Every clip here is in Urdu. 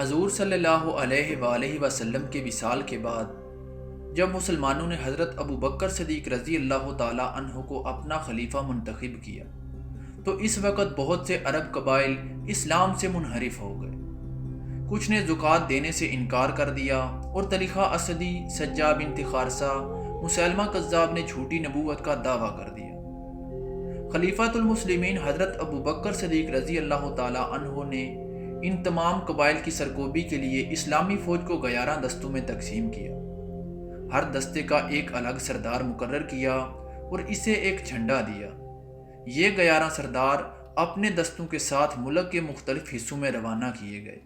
حضور صلی اللہ علیہ وآلہ وسلم کے وصال کے بعد جب مسلمانوں نے حضرت ابو بکر صدیق رضی اللہ تعالی عنہ کو اپنا خلیفہ منتخب کیا تو اس وقت بہت سے عرب قبائل اسلام سے منحرف ہو گئے۔ کچھ نے زکوٰۃ دینے سے انکار کر دیا اور طلیحہ اسدی، سجا بنت خارثہ، مسیلمہ کذاب نے جھوٹی نبوت کا دعویٰ کر دیا۔ خلیفۃ المسلمین حضرت ابو بکر صدیق رضی اللہ تعالی عنہ نے ان تمام قبائل کی سرکوبی کے لیے اسلامی فوج کو 11 دستوں میں تقسیم کیا۔ ہر دستے کا ایک الگ سردار مقرر کیا اور اسے ایک جھنڈا دیا۔ یہ 11 سردار اپنے دستوں کے ساتھ ملک کے مختلف حصوں میں روانہ کیے گئے۔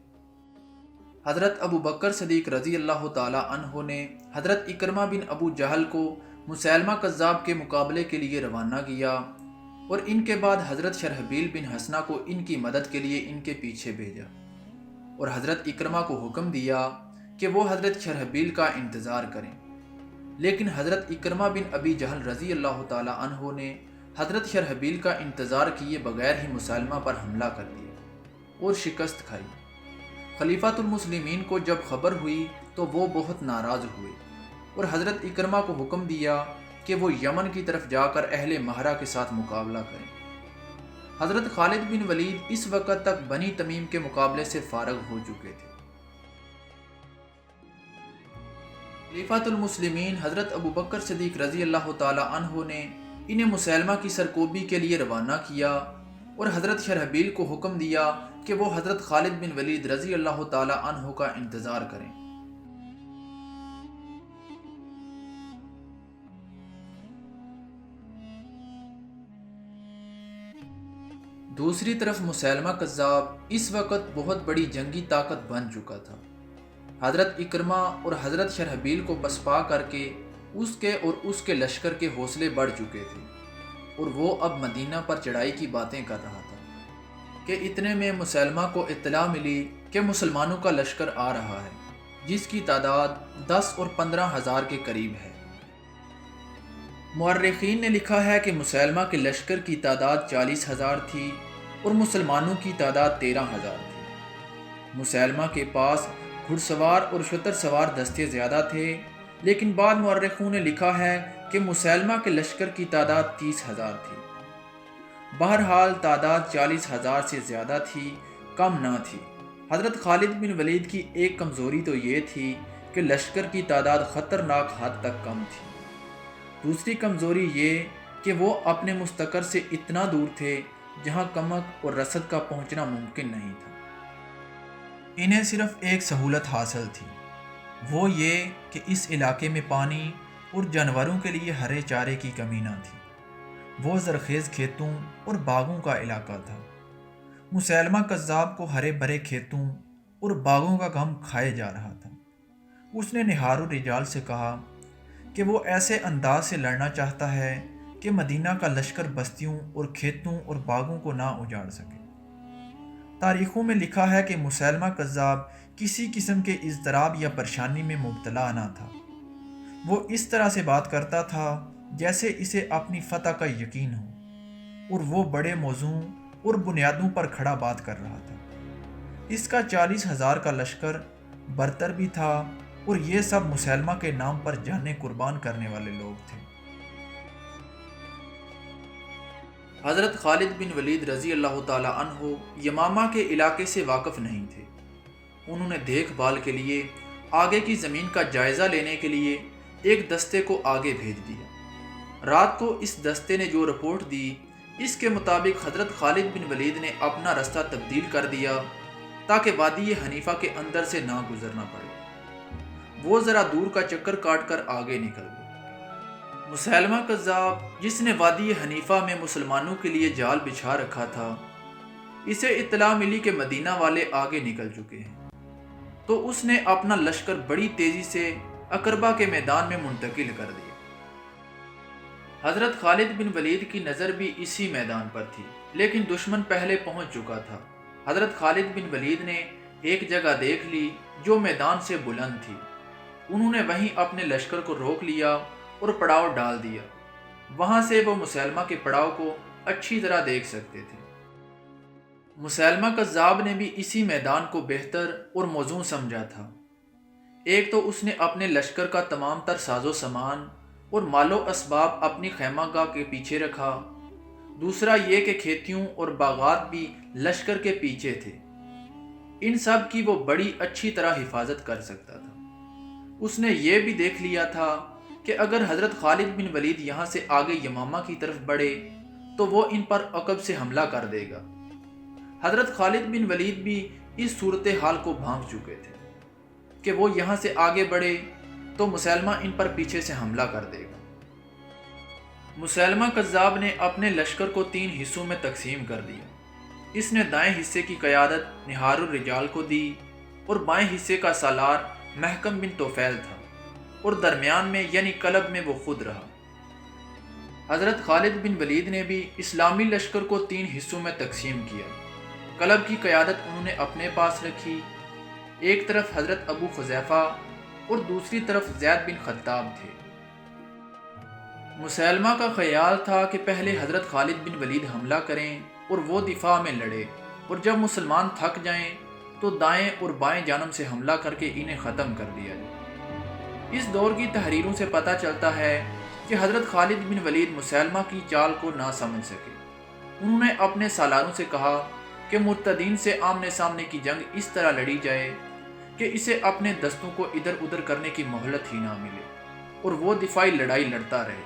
حضرت ابو بکر صدیق رضی اللہ تعالی عنہ نے حضرت اکرمہ بن ابو جہل کو مسیلمہ کذاب کے مقابلے کے لیے روانہ کیا اور ان کے بعد حضرت شرحبیل بن حسنہ کو ان کی مدد کے لیے ان کے پیچھے بھیجا اور حضرت اکرمہ کو حکم دیا کہ وہ حضرت شرحبیل کا انتظار کریں، لیکن حضرت اکرمہ بن ابی جہل رضی اللہ تعالی عنہ نے حضرت شرحبیل کا انتظار کیے بغیر ہی مسیلمہ پر حملہ کر دیا اور شکست کھائی۔ خلیفۃ المسلمین کو جب خبر ہوئی تو وہ بہت ناراض ہوئے اور حضرت اکرمہ کو حکم دیا کہ وہ یمن کی طرف جا کر اہل مہرہ کے ساتھ مقابلہ کریں۔ حضرت خالد بن ولید اس وقت تک بنی تمیم کے مقابلے سے فارغ ہو چکے تھے۔ خلیفۃ المسلمین حضرت ابو بکر صدیق رضی اللہ تعالی عنہ نے انہیں مسیلمہ کی سرکوبی کے لیے روانہ کیا اور حضرت شرحبیل کو حکم دیا کہ وہ حضرت خالد بن ولید رضی اللہ تعالی عنہ کا انتظار کریں۔ دوسری طرف مسیلمہ کذاب اس وقت بہت بڑی جنگی طاقت بن چکا تھا۔ حضرت اکرمہ اور حضرت شرحبیل کو پسپا کر کے اس کے لشکر کے حوصلے بڑھ چکے تھے اور وہ اب مدینہ پر چڑھائی کی باتیں کر رہا تھا کہ اتنے میں مسیلمہ کو اطلاع ملی کہ مسلمانوں کا لشکر آ رہا ہے جس کی تعداد 10 اور 15 ہزار کے قریب ہے۔ مورخین نے لکھا ہے کہ مسیلمہ کے لشکر کی تعداد 40,000 تھی اور مسلمانوں کی تعداد 13,000 تھی۔ مسیلمہ کے پاس گھڑ سوار اور شتر سوار دستے زیادہ تھے، لیکن بعض مورخوں نے لکھا ہے کہ مسیلمہ کے لشکر کی تعداد 30,000 تھی۔ بہرحال تعداد 40,000 سے زیادہ تھی، کم نہ تھی۔ حضرت خالد بن ولید کی ایک کمزوری تو یہ تھی کہ لشکر کی تعداد خطرناک حد تک کم تھی۔ دوسری کمزوری یہ کہ وہ اپنے مستقر سے اتنا دور تھے جہاں کمک اور رسد کا پہنچنا ممکن نہیں تھا۔ انہیں صرف ایک سہولت حاصل تھی، وہ یہ کہ اس علاقے میں پانی اور جانوروں کے لیے ہرے چارے کی کمی نہ تھی۔ وہ زرخیز کھیتوں اور باغوں کا علاقہ تھا۔ مسیلمہ کذاب کو ہرے بھرے کھیتوں اور باغوں کا غم کھائے جا رہا تھا۔ اس نے نہار الرجال سے کہا کہ وہ ایسے انداز سے لڑنا چاہتا ہے کہ مدینہ کا لشکر بستیوں اور کھیتوں اور باغوں کو نہ اجاڑ سکے۔ تاریخوں میں لکھا ہے کہ مسیلمہ کذاب کسی قسم کے اضطراب یا پریشانی میں مبتلا نہ تھا۔ وہ اس طرح سے بات کرتا تھا جیسے اسے اپنی فتح کا یقین ہو، اور وہ بڑے موضوع اور بنیادوں پر کھڑا بات کر رہا تھا۔ اس کا 40,000 کا لشکر برتر بھی تھا اور یہ سب مسیلمہ کے نام پر جانیں قربان کرنے والے لوگ تھے۔ حضرت خالد بن ولید رضی اللہ تعالی عنہ یمامہ کے علاقے سے واقف نہیں تھے۔ انہوں نے دیکھ بھال کے لیے آگے کی زمین کا جائزہ لینے کے لیے ایک دستے کو آگے بھیج دیا۔ رات کو اس دستے نے جو رپورٹ دی اس کے مطابق حضرت خالد بن ولید نے اپنا رستہ تبدیل کر دیا تاکہ وادی حنیفہ کے اندر سے نہ گزرنا پڑے۔ وہ ذرا دور کا چکر کاٹ کر آگے نکل گئے۔ مسیلمہ کذاب جس نے وادی حنیفہ میں مسلمانوں کے لیے جال بچھا رکھا تھا، اسے اطلاع ملی کہ مدینہ والے آگے نکل چکے ہیں، تو اس نے اپنا لشکر بڑی تیزی سے عقربہ کے میدان میں منتقل کر دیا۔ حضرت خالد بن ولید کی نظر بھی اسی میدان پر تھی، لیکن دشمن پہلے پہنچ چکا تھا۔ حضرت خالد بن ولید نے ایک جگہ دیکھ لی جو میدان سے بلند تھی۔ انہوں نے وہیں اپنے لشکر کو روک لیا اور پڑاؤ ڈال دیا۔ وہاں سے وہ مسیلمہ کے پڑاؤ کو اچھی طرح دیکھ سکتے تھے۔ مسیلمہ کذاب نے بھی اسی میدان کو بہتر اور موزوں سمجھا تھا۔ ایک تو اس نے اپنے لشکر کا تمام تر ساز و سامان اور مال و اسباب اپنی خیمہ گاہ کے پیچھے رکھا، دوسرا یہ کہ کھیتیوں اور باغات بھی لشکر کے پیچھے تھے۔ ان سب کی وہ بڑی اچھی طرح حفاظت کر سکتا تھا۔ اس نے یہ بھی دیکھ لیا تھا کہ اگر حضرت خالد بن ولید یہاں سے آگے یمامہ کی طرف بڑھے تو وہ ان پر عقب سے حملہ کر دے گا۔ حضرت خالد بن ولید بھی اس صورتحال کو بھانپ چکے تھے کہ وہ یہاں سے آگے بڑھے تو مسیلمہ ان پر پیچھے سے حملہ کر دے گا۔ مسیلمہ کذاب نے اپنے لشکر کو 3 حصوں میں تقسیم کر دیا۔ اس نے دائیں حصے کی قیادت نہار الرجال کو دی اور بائیں حصے کا سالار محکم بن توفیل تھا، اور درمیان میں یعنی قلب میں وہ خود رہا۔ حضرت خالد بن ولید نے بھی اسلامی لشکر کو 3 حصوں میں تقسیم کیا۔ قلب کی قیادت انہوں نے اپنے پاس رکھی، ایک طرف حضرت ابو حذیفہ اور دوسری طرف زید بن خطاب تھے۔ مسیلمہ کا خیال تھا کہ پہلے حضرت خالد بن ولید حملہ کریں اور وہ دفاع میں لڑے، اور جب مسلمان تھک جائیں تو دائیں اور بائیں جانب سے حملہ کر کے انہیں ختم کر دیا جائے۔ اس دور کی تحریروں سے پتہ چلتا ہے کہ حضرت خالد بن ولید مسیلمہ کی چال کو نہ سمجھ سکے۔ انہوں نے اپنے سالاروں سے کہا کہ مرتدین سے آمنے سامنے کی جنگ اس طرح لڑی جائے کہ اسے اپنے دستوں کو ادھر ادھر کرنے کی مہلت ہی نہ ملے اور وہ دفاعی لڑائی لڑتا رہے۔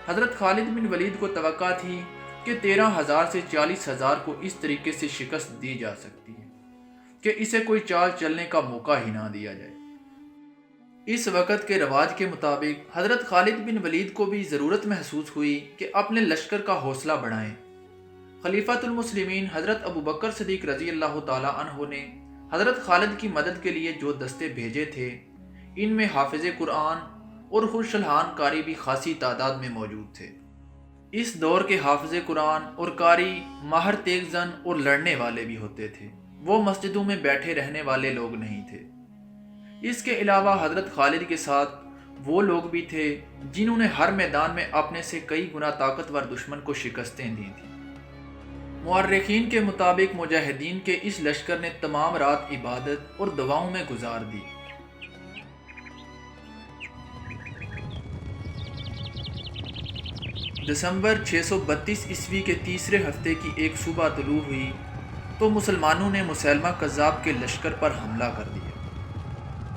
حضرت خالد بن ولید کو توقع تھی کہ 13,000 سے 40,000 کو اس طریقے سے شکست دی جا سکتی ہے کہ اسے کوئی چال چلنے کا موقع ہی نہ دیا جائے۔ اس وقت کے رواج کے مطابق حضرت خالد بن ولید کو بھی ضرورت محسوس ہوئی کہ اپنے لشکر کا حوصلہ بڑھائیں۔ خلیفۃ المسلمین حضرت ابوبکر صدیق رضی اللہ تعالی عنہ نے حضرت خالد کی مدد کے لیے جو دستے بھیجے تھے، ان میں حافظ قرآن اور خوشلحان قاری بھی خاصی تعداد میں موجود تھے۔ اس دور کے حافظ قرآن اور قاری ماہر تیغ زن اور لڑنے والے بھی ہوتے تھے، وہ مسجدوں میں بیٹھے رہنے والے لوگ نہیں تھے۔ اس کے علاوہ حضرت خالد کے ساتھ وہ لوگ بھی تھے جنہوں نے ہر میدان میں اپنے سے کئی گنا طاقتور دشمن کو شکستیں دی تھیں۔ مورخین کے مطابق مجاہدین کے اس لشکر نے تمام رات عبادت اور دعاؤں میں گزار دی۔ دسمبر 632 عیسوی کے تیسرے ہفتے کی ایک صبح طلوع ہوئی تو مسلمانوں نے مسیلمہ کذاب کے لشکر پر حملہ کر دیا،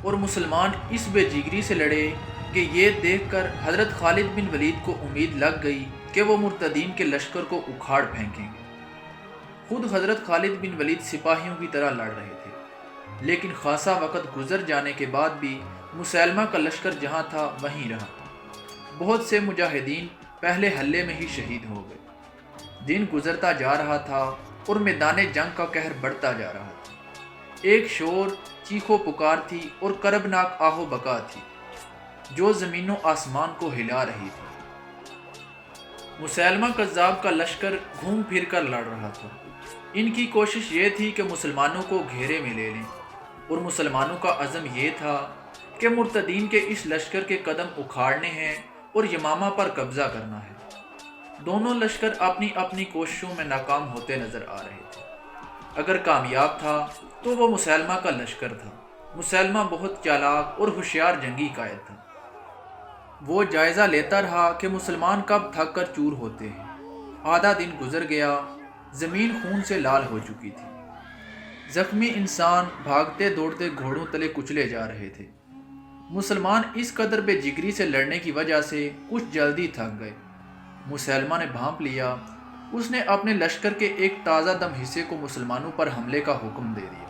اور مسلمان اس بے جگری سے لڑے کہ یہ دیکھ کر حضرت خالد بن ولید کو امید لگ گئی کہ وہ مرتدین کے لشکر کو اکھاڑ پھینکیں گے۔ خود حضرت خالد بن ولید سپاہیوں کی طرح لڑ رہے تھے، لیکن خاصا وقت گزر جانے کے بعد بھی مسیلمہ کا لشکر جہاں تھا وہیں رہا۔ بہت سے مجاہدین پہلے حلے میں ہی شہید ہو گئے۔ دن گزرتا جا رہا تھا اور میدان جنگ کا قہر بڑھتا جا رہا تھا۔ ایک شور، چیخو پکار تھی اور کربناک آہو بکا تھی جو زمین و آسمان کو ہلا رہی تھی۔ مسیلمہ کذاب کا لشکر گھوم پھر کر لڑ رہا تھا۔ ان کی کوشش یہ تھی کہ مسلمانوں کو گھیرے میں لے لیں، اور مسلمانوں کا عزم یہ تھا کہ مرتدین کے اس لشکر کے قدم اکھاڑنے ہیں اور یمامہ پر قبضہ کرنا ہے۔ دونوں لشکر اپنی اپنی کوششوں میں ناکام ہوتے نظر آ رہے تھے۔ اگر کامیاب تھا تو وہ مسیلمہ کا لشکر تھا۔ مسیلمہ بہت چالاک اور ہوشیار جنگی قائد تھا۔ وہ جائزہ لیتا رہا کہ مسلمان کب تھک کر چور ہوتے ہیں۔ آدھا دن گزر گیا، زمین خون سے لال ہو چکی تھی۔ زخمی انسان بھاگتے دوڑتے گھوڑوں تلے کچلے جا رہے تھے۔ مسلمان اس قدر بے جگری سے لڑنے کی وجہ سے کچھ جلدی تھک گئے۔ مسیلمہ نے بھانپ لیا، اس نے اپنے لشکر کے ایک تازہ دم حصے کو مسلمانوں پر حملے کا حکم دے دیا۔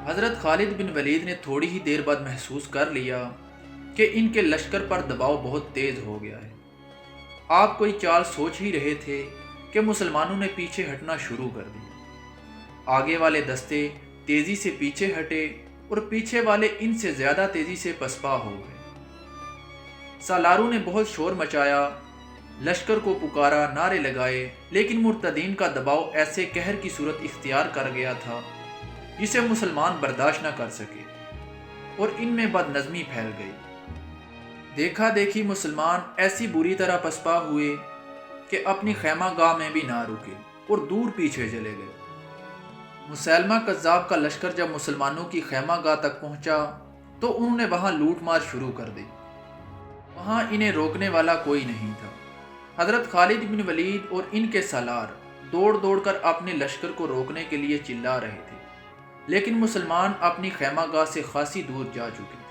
حضرت خالد بن ولید نے تھوڑی ہی دیر بعد محسوس کر لیا کہ ان کے لشکر پر دباؤ بہت تیز ہو گیا ہے۔ آپ کوئی چال سوچ ہی رہے تھے کہ مسلمانوں نے پیچھے ہٹنا شروع کر دیا۔ آگے والے دستے تیزی سے پیچھے ہٹے اور پیچھے والے ان سے زیادہ تیزی سے پسپا ہو گئے۔ سالاروں نے بہت شور مچایا، لشکر کو پکارا، نعرے لگائے، لیکن مرتدین کا دباؤ ایسے قہر کی صورت اختیار کر گیا تھا جسے مسلمان برداشت نہ کر سکے، اور ان میں بد نظمی پھیل گئی۔ دیکھا دیکھی مسلمان ایسی بری طرح پسپا ہوئے کہ اپنی خیمہ گاہ میں بھی نہ رکے اور دور پیچھے چلے گئے۔ مسلمہ کذاب کا لشکر جب مسلمانوں کی خیمہ گاہ تک پہنچا تو انہوں نے وہاں لوٹ مار شروع کر دی۔ وہاں انہیں روکنے والا کوئی نہیں تھا۔ حضرت خالد بن ولید اور ان کے سالار دوڑ دوڑ کر اپنے لشکر کو روکنے کے لیے چلا رہے تھے، لیکن مسلمان اپنی خیمہ گاہ سے خاصی دور جا چکے تھے۔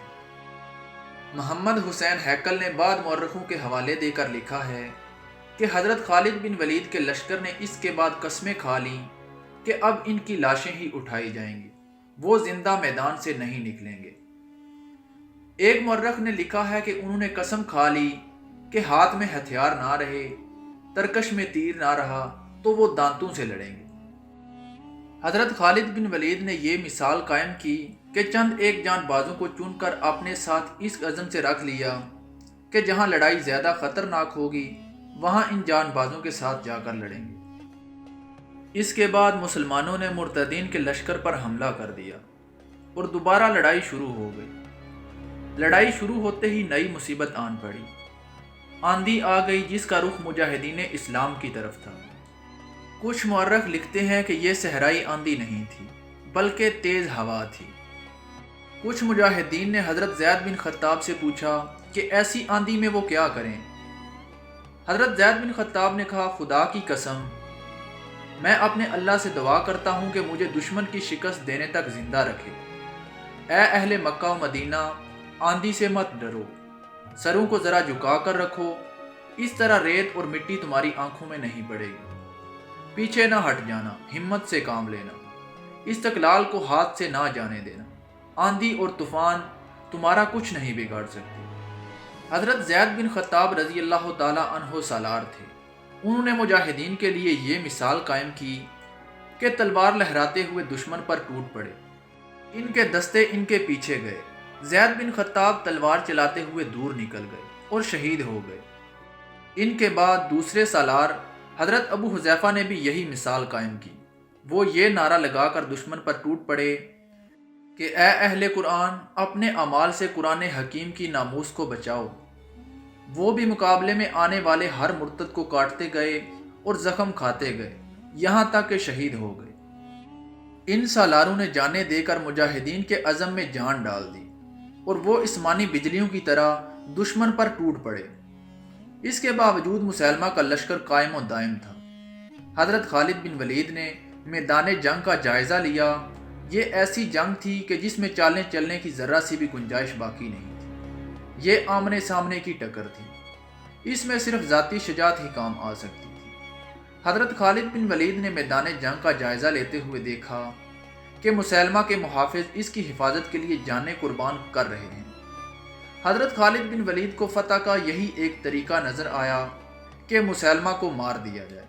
محمد حسین ہیکل نے بعد مورخوں کے حوالے دے کر لکھا ہے کہ حضرت خالد بن ولید کے لشکر نے اس کے بعد قسمیں کھا لیں کہ اب ان کی لاشیں ہی اٹھائی جائیں گی، وہ زندہ میدان سے نہیں نکلیں گے۔ ایک مورخ نے لکھا ہے کہ انہوں نے قسم کھا لی کہ ہاتھ میں ہتھیار نہ رہے، ترکش میں تیر نہ رہا تو وہ دانتوں سے لڑیں گے۔ حضرت خالد بن ولید نے یہ مثال قائم کی کہ چند ایک جان بازوں کو چن کر اپنے ساتھ اس عزم سے رکھ لیا کہ جہاں لڑائی زیادہ خطرناک ہوگی وہاں ان جان بازوں کے ساتھ جا کر لڑیں گے۔ اس کے بعد مسلمانوں نے مرتدین کے لشکر پر حملہ کر دیا اور دوبارہ لڑائی شروع ہو گئی۔ لڑائی شروع ہوتے ہی نئی مصیبت آن پڑی۔ آندھی آ گئی جس کا رخ مجاہدین اسلام کی طرف تھا۔ کچھ مورخ لکھتے ہیں کہ یہ صحرائی آندھی نہیں تھی بلکہ تیز ہوا تھی۔ کچھ مجاہدین نے حضرت زید بن خطاب سے پوچھا کہ ایسی آندھی میں وہ کیا کریں۔ حضرت زید بن خطاب نے کہا، خدا کی قسم میں اپنے اللہ سے دعا کرتا ہوں کہ مجھے دشمن کی شکست دینے تک زندہ رکھے۔ اے اہل مکہ و مدینہ، آندھی سے مت ڈرو، سروں کو ذرا جھکا کر رکھو، اس طرح ریت اور مٹی تمہاری آنکھوں میں نہیں پڑے گی۔ پیچھے نہ ہٹ جانا، ہمت سے کام لینا، استقلال کو ہاتھ سے نہ جانے دینا، آندھی اور طوفان تمہارا کچھ نہیں بگاڑ سکتے۔ حضرت زید بن خطاب رضی اللہ تعالی عنہ سالار تھے۔ انہوں نے مجاہدین کے لیے یہ مثال قائم کی کہ تلوار لہراتے ہوئے دشمن پر ٹوٹ پڑے، ان کے دستے ان کے پیچھے گئے۔ زید بن خطاب تلوار چلاتے ہوئے دور نکل گئے اور شہید ہو گئے۔ ان کے بعد دوسرے سالار حضرت ابو حذیفہ نے بھی یہی مثال قائم کی۔ وہ یہ نعرہ لگا کر دشمن پر ٹوٹ پڑے کہ اے اہل قرآن، اپنے اعمال سے قرآن حکیم کی ناموس کو بچاؤ۔ وہ بھی مقابلے میں آنے والے ہر مرتد کو کاٹتے گئے اور زخم کھاتے گئے یہاں تک کہ شہید ہو گئے۔ ان سالاروں نے جانیں دے کر مجاہدین کے عزم میں جان ڈال دی اور وہ آسمانی بجلیوں کی طرح دشمن پر ٹوٹ پڑے۔ اس کے باوجود مسلمہ کا لشکر قائم و دائم تھا۔ حضرت خالد بن ولید نے میدان جنگ کا جائزہ لیا۔ یہ ایسی جنگ تھی کہ جس میں چالنے چلنے کی ذرہ سی بھی گنجائش باقی نہیں تھی۔ یہ آمنے سامنے کی ٹکر تھی، اس میں صرف ذاتی شجاعت ہی کام آ سکتی تھی۔ حضرت خالد بن ولید نے میدان جنگ کا جائزہ لیتے ہوئے دیکھا کہ مسلمہ کے محافظ اس کی حفاظت کے لیے جانیں قربان کر رہے ہیں۔ حضرت خالد بن ولید کو فتح کا یہی ایک طریقہ نظر آیا کہ مسلمہ کو مار دیا جائے۔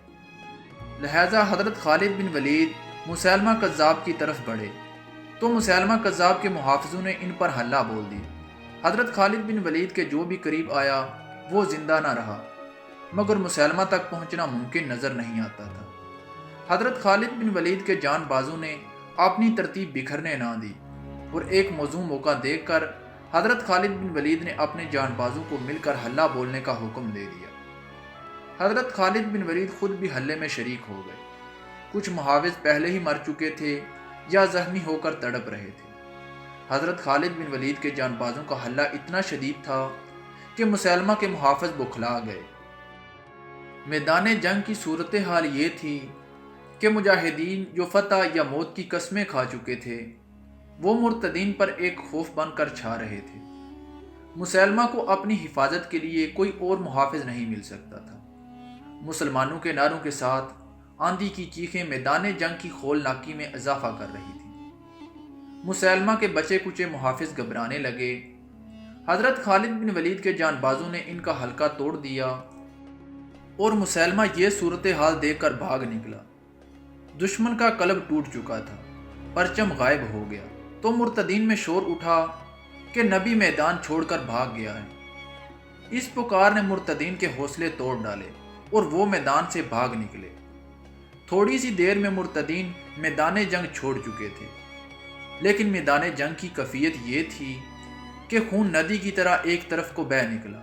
لہذا حضرت خالد بن ولید مسلمہ کذاب کی طرف بڑھے تو مسلمہ کذاب کے محافظوں نے ان پر حملہ بول دی۔ حضرت خالد بن ولید کے جو بھی قریب آیا وہ زندہ نہ رہا، مگر مسلمہ تک پہنچنا ممکن نظر نہیں آتا تھا۔ حضرت خالد بن ولید کے جان بازوں نے اپنی ترتیب بکھرنے نہ دی اور ایک موزوں موقع دیکھ کر حضرت خالد بن ولید نے اپنے جان بازوں کو مل کر حلہ بولنے کا حکم دے دیا۔ حضرت خالد بن ولید خود بھی حلے میں شریک ہو گئے۔ کچھ محافظ پہلے ہی مر چکے تھے یا زخمی ہو کر تڑپ رہے تھے۔ حضرت خالد بن ولید کے جان بازوں کا حلہ اتنا شدید تھا کہ مسلمہ کے محافظ بکھلا گئے۔ میدان جنگ کی صورتحال یہ تھی کہ مجاہدین جو فتح یا موت کی قسمیں کھا چکے تھے وہ مرتدین پر ایک خوف بن کر چھا رہے تھے۔ مسلمہ کو اپنی حفاظت کے لیے کوئی اور محافظ نہیں مل سکتا تھا۔ مسلمانوں کے نعروں کے ساتھ آندھی کی چیخیں میدان جنگ کی ہولناکی میں اضافہ کر رہی تھیں۔ مسلمہ کے بچے کچے محافظ گھبرانے لگے۔ حضرت خالد بن ولید کے جان بازوں نے ان کا حلقہ توڑ دیا اور مسلمہ یہ صورتحال دیکھ کر بھاگ نکلا۔ دشمن کا قلب ٹوٹ چکا تھا، پرچم غائب ہو گیا تو مرتدین میں شور اٹھا کہ نبی میدان چھوڑ کر بھاگ گیا ہے۔ اس پکار نے مرتدین کے حوصلے توڑ ڈالے اور وہ میدان سے بھاگ نکلے۔ تھوڑی سی دیر میں مرتدین میدان جنگ چھوڑ چکے تھے، لیکن میدان جنگ کی کیفیت یہ تھی کہ خون ندی کی طرح ایک طرف کو بہہ نکلا۔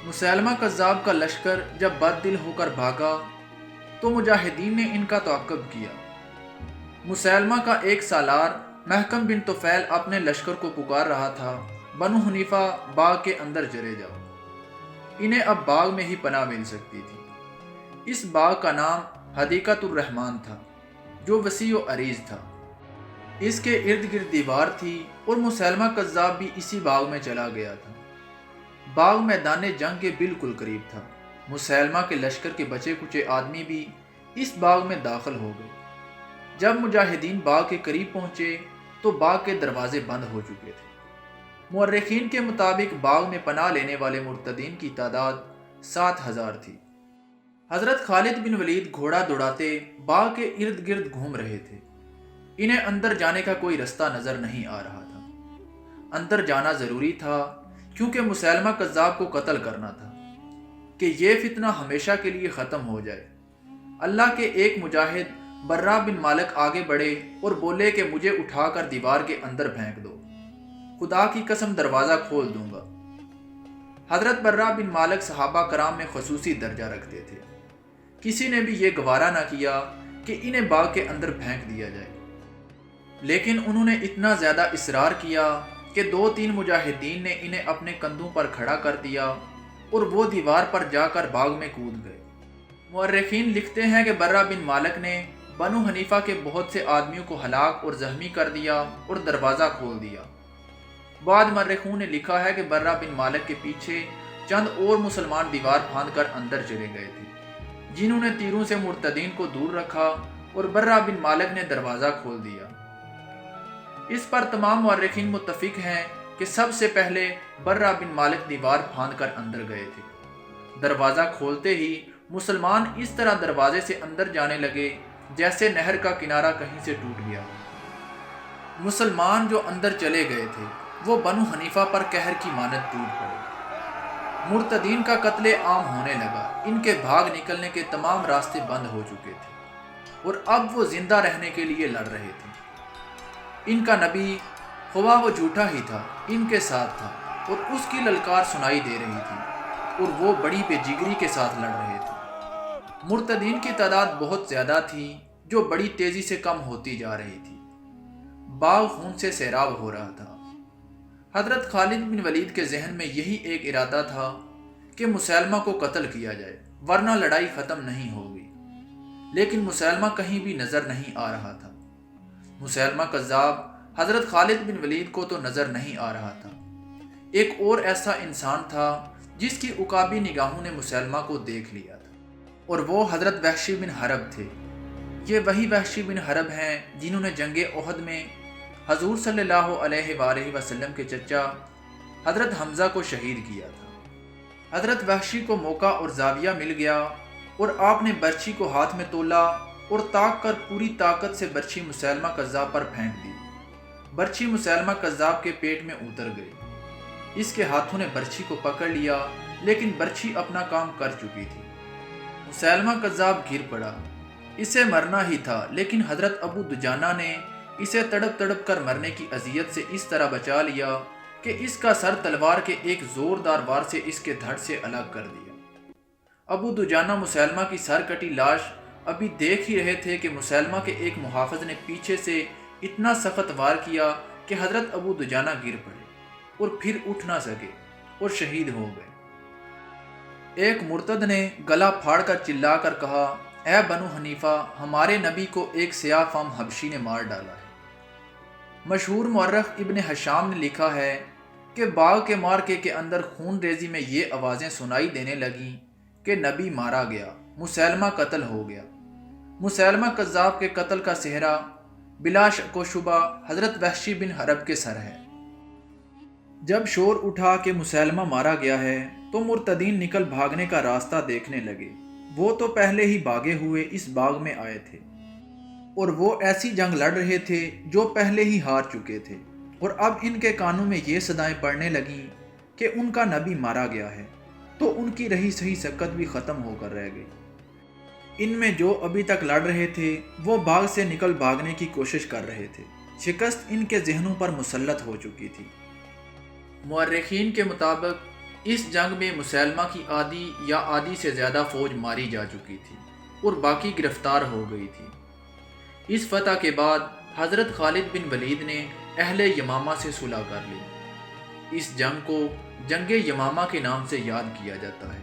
مسلمہ کذاب کا لشکر جب بد دل ہو کر بھاگا تو مجاہدین نے ان کا تعاقب کیا۔ مسیلمہ کا ایک سالار محکم بن طفیل اپنے لشکر کو پکار رہا تھا، بنو حنیفہ باغ کے اندر چلے جاؤ، انہیں اب باغ میں ہی پناہ مل سکتی تھی۔ اس باغ کا نام حدیقۃ الرحمن تھا، جو وسیع و عریض تھا۔ اس کے ارد گرد دیوار تھی اور مسیلمہ کذاب بھی اسی باغ میں چلا گیا تھا۔ باغ میدان جنگ کے بالکل قریب تھا۔ مسیلمہ کے لشکر کے بچے کچے آدمی بھی اس باغ میں داخل ہو گئے۔ جب مجاہدین باغ کے قریب پہنچے تو باغ کے دروازے بند ہو چکے تھے۔ مورخین کے مطابق باغ میں پناہ لینے والے مرتدین کی تعداد 7,000 تھی۔ حضرت خالد بن ولید گھوڑا دوڑاتے باغ کے ارد گرد گھوم رہے تھے۔ انہیں اندر جانے کا کوئی رستہ نظر نہیں آ رہا تھا۔ اندر جانا ضروری تھا کیونکہ مسیلمہ کذاب کو قتل کرنا تھا کہ یہ فتنہ ہمیشہ کے لیے ختم ہو جائے۔ اللہ کے ایک مجاہد برا بن مالک آگے بڑھے اور بولے کہ مجھے اٹھا کر دیوار کے اندر پھینک دو، خدا کی قسم دروازہ کھول دوں گا۔ حضرت برا بن مالک صحابہ کرام میں خصوصی درجہ رکھتے تھے۔ کسی نے بھی یہ گوارا نہ کیا کہ انہیں باغ کے اندر پھینک دیا جائے، لیکن انہوں نے اتنا زیادہ اصرار کیا کہ 2-3 مجاہدین نے انہیں اپنے کندھوں پر کھڑا کر دیا اور وہ دیوار پر جا کر باغ میں کود گئے۔ مورخین لکھتے ہیں کہ برا بن مالک نے بنو حنیفہ کے بہت سے آدمیوں کو ہلاک اور زخمی کر دیا اور دروازہ کھول دیا۔ بعد مورخوں نے لکھا ہے کہ برا بن مالک کے پیچھے چند اور مسلمان دیوار پھاند کر اندر چلے گئے تھے، جنہوں نے تیروں سے مرتدین کو دور رکھا اور برا بن مالک نے دروازہ کھول دیا۔ اس پر تمام مورخین متفق ہیں کہ سب سے پہلے برا بن مالک دیوار پھاند کر اندر گئے تھے۔ دروازہ کھولتے ہی مسلمان اس طرح دروازے سے اندر جانے لگے جیسے نہر کا کنارہ کہیں سے ٹوٹ گیا۔ مسلمان جو اندر چلے گئے تھے وہ بنو حنیفہ پر قہر کی مانند ٹوٹ پڑے۔ مرتدین کا قتل عام ہونے لگا۔ ان کے بھاگ نکلنے کے تمام راستے بند ہو چکے تھے اور اب وہ زندہ رہنے کے لیے لڑ رہے تھے۔ ان کا نبی، خواہ وہ جھوٹا ہی تھا، ان کے ساتھ تھا اور اس کی للکار سنائی دے رہی تھی اور وہ بڑی بے جگری کے ساتھ لڑ رہے تھے۔ مرتدین کی تعداد بہت زیادہ تھی جو بڑی تیزی سے کم ہوتی جا رہی تھی۔ باغ خون سے سیراب ہو رہا تھا۔ حضرت خالد بن ولید کے ذہن میں یہی ایک ارادہ تھا کہ مسیلمہ کو قتل کیا جائے ورنہ لڑائی ختم نہیں ہوگی، لیکن مسیلمہ کہیں بھی نظر نہیں آ رہا تھا۔ مسیلمہ کذاب حضرت خالد بن ولید کو تو نظر نہیں آ رہا تھا۔ ایک اور ایسا انسان تھا جس کی عقابی نگاہوں نے مسیلمہ کو دیکھ لیا تھا، اور وہ حضرت وحشی بن حرب تھے۔ یہ وہی وحشی بن حرب ہیں جنہوں نے جنگ احد میں حضور صلی اللہ علیہ وآلہ وسلم کے چچا حضرت حمزہ کو شہید کیا تھا۔ حضرت وحشی کو موقع اور زاویہ مل گیا اور آپ نے برچھی کو ہاتھ میں تولا اور تاک کر پوری طاقت سے برچھی مسیلمہ کذاب پر پھینک دی۔ برچھی مسیلمہ کذاب کے پیٹ میں اتر گئی۔ اس کے ہاتھوں نے برچھی کو پکڑ لیا، لیکن برچھی اپنا کام کر چکی تھی۔ مسیلمہ کذاب گر پڑا۔ اسے مرنا ہی تھا، لیکن حضرت ابو دجانہ نے اسے تڑپ تڑپ کر مرنے کی اذیت سے اس طرح بچا لیا کہ اس کا سر تلوار کے ایک زوردار وار سے اس کے دھڑ سے الگ کر دیا۔ ابو دجانہ مسیلمہ کی سر کٹی لاش ابھی دیکھ ہی رہے تھے کہ مسیلمہ کے ایک محافظ نے پیچھے سے اتنا سخت وار کیا کہ حضرت ابو دجانہ گر پڑے اور پھر اٹھ نہ سکے اور شہید ہو گئے۔ ایک مرتد نے گلا پھاڑ کر چلا کر کہا، اے بنو حنیفہ، ہمارے نبی کو ایک سیاہ فام حبشی نے مار ڈالا ہے۔ مشہور مورخ ابن حشام نے لکھا ہے کہ باغ کے مارکے کے اندر خون ریزی میں یہ آوازیں سنائی دینے لگیں کہ نبی مارا گیا، مسیلمہ قتل ہو گیا۔ مسیلمہ کذاب کے قتل کا سہرا بلا شک و شبہ حضرت وحشی بن حرب کے سر ہے۔ جب شور اٹھا کہ مسیلمہ مارا گیا ہے تو مرتدین نکل بھاگنے کا راستہ دیکھنے لگے۔ وہ تو پہلے ہی بھاگے ہوئے اس باغ میں آئے تھے اور وہ ایسی جنگ لڑ رہے تھے جو پہلے ہی ہار چکے تھے، اور اب ان کے کانوں میں یہ صدائیں پڑنے لگیں کہ ان کا نبی مارا گیا ہے، تو ان کی رہی سہی سکت بھی ختم ہو کر رہ گئی۔ ان میں جو ابھی تک لڑ رہے تھے وہ باغ سے نکل بھاگنے کی کوشش کر رہے تھے۔ شکست ان کے ذہنوں پر مسلط ہو چکی تھی۔ مورخین کے مطابق اس جنگ میں مسیلمہ کی آدھی یا آدھی سے زیادہ فوج ماری جا چکی تھی اور باقی گرفتار ہو گئی تھی۔ اس فتح کے بعد حضرت خالد بن ولید نے اہل یمامہ سے صلح کر لی۔ اس جنگ کو جنگ یمامہ کے نام سے یاد کیا جاتا ہے۔